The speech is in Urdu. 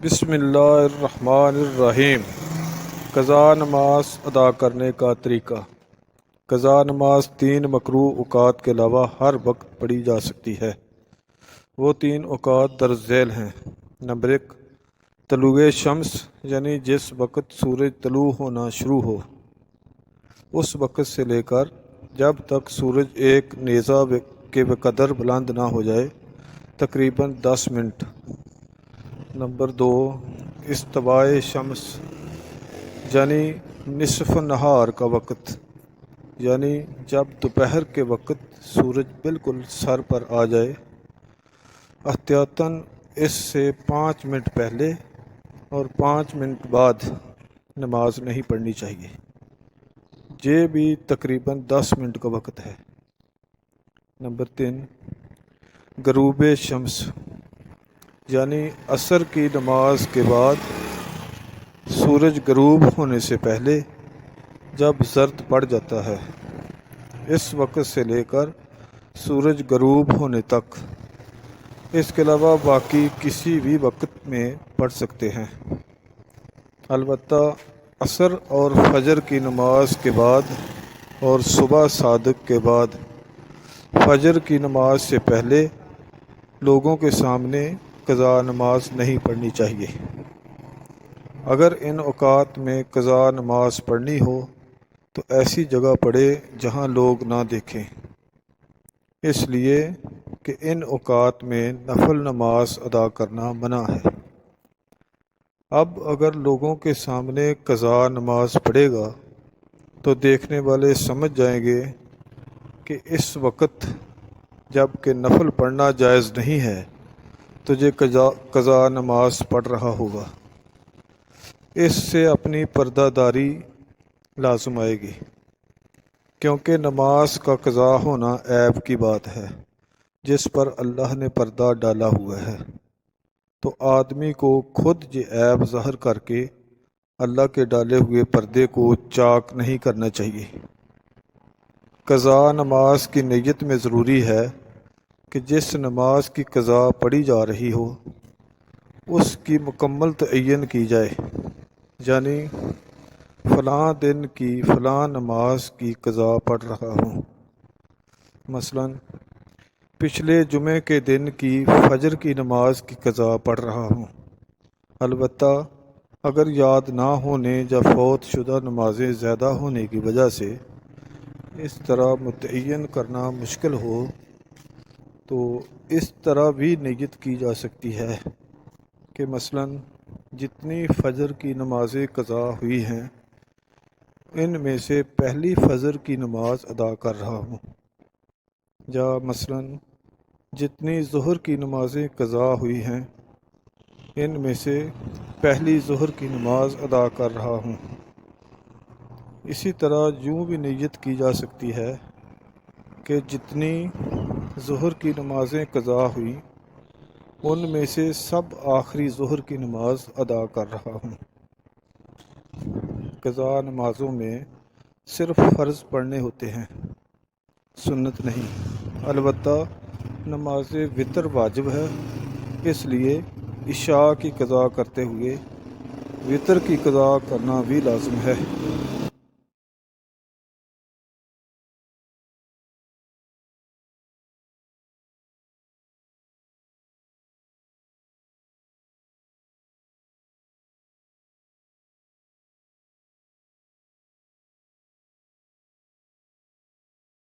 بسم اللہ الرحمن الرحیم۔ قضا نماز ادا کرنے کا طریقہ۔ قضا نماز 3 مکروہ اوقات کے علاوہ ہر وقت پڑھی جا سکتی ہے۔ وہ 3 اوقات درج ذیل ہیں۔ نمبر 1، طلوع شمس یعنی جس وقت سورج طلوع ہونا شروع ہو، اس وقت سے لے کر جب تک سورج ایک نیزہ کے بقدر بلند نہ ہو جائے، تقریباً 10 منٹ۔ نمبر 2، استواء شمس یعنی نصف نہار کا وقت، یعنی جب دوپہر کے وقت سورج بالکل سر پر آ جائے۔ احتیاطاً اس سے 5 منٹ پہلے اور 5 منٹ بعد نماز نہیں پڑھنی چاہیے۔ یہ بھی تقریباً 10 منٹ کا وقت ہے۔ نمبر 3، غروب شمس یعنی عصر کی نماز کے بعد سورج غروب ہونے سے پہلے جب زرد پڑ جاتا ہے، اس وقت سے لے کر سورج غروب ہونے تک۔ اس کے علاوہ باقی کسی بھی وقت میں پڑھ سکتے ہیں، البتہ عصر اور فجر کی نماز کے بعد اور صبح صادق کے بعد۔ فجر کی نماز سے پہلے لوگوں کے سامنے قضا نماز نہیں پڑھنی چاہیے۔ اگر ان اوقات میں قضا نماز پڑھنی ہو تو ایسی جگہ پڑھے جہاں لوگ نہ دیکھیں، اس لیے کہ ان اوقات میں نفل نماز ادا کرنا منع ہے۔ اب اگر لوگوں کے سامنے قضا نماز پڑھے گا تو دیکھنے والے سمجھ جائیں گے کہ اس وقت جب کہ نفل پڑھنا جائز نہیں ہے تو یہ قضا نماز پڑھ رہا ہوگا۔ اس سے اپنی پردہ داری لازم آئے گی، کیونکہ نماز کا قضا ہونا عیب کی بات ہے جس پر اللہ نے پردہ ڈالا ہوا ہے، تو آدمی کو خود یہ عیب ظاہر کر کے اللہ کے ڈالے ہوئے پردے کو چاک نہیں کرنا چاہیے۔ قضا نماز کی نیت میں ضروری ہے کہ جس نماز کی قضا پڑھی جا رہی ہو اس کی مکمل تعین کی جائے، یعنی فلاں دن کی فلاں نماز کی قضا پڑھ رہا ہوں۔ مثلا پچھلے جمعے کے دن کی فجر کی نماز کی قضا پڑھ رہا ہوں۔ البتہ اگر یاد نہ ہونے یا فوت شدہ نمازیں زیادہ ہونے کی وجہ سے اس طرح متعین کرنا مشکل ہو تو اس طرح بھی نیت کی جا سکتی ہے کہ مثلا جتنی فجر کی نمازیں قضا ہوئی ہیں ان میں سے پہلی فجر کی نماز ادا کر رہا ہوں، یا مثلا جتنی ظہر کی نمازیں قضا ہوئی ہیں ان میں سے پہلی ظہر کی نماز ادا کر رہا ہوں۔ اسی طرح یوں بھی نیت کی جا سکتی ہے کہ جتنی ظہر کی نمازیں قضا ہوئیں ان میں سے سب آخری ظہر کی نماز ادا کر رہا ہوں۔ قضا نمازوں میں صرف فرض پڑھنے ہوتے ہیں، سنت نہیں۔ البتہ نماز وتر واجب ہے، اس لیے عشاء کی قضا کرتے ہوئے وتر کی قضا کرنا بھی لازم ہے۔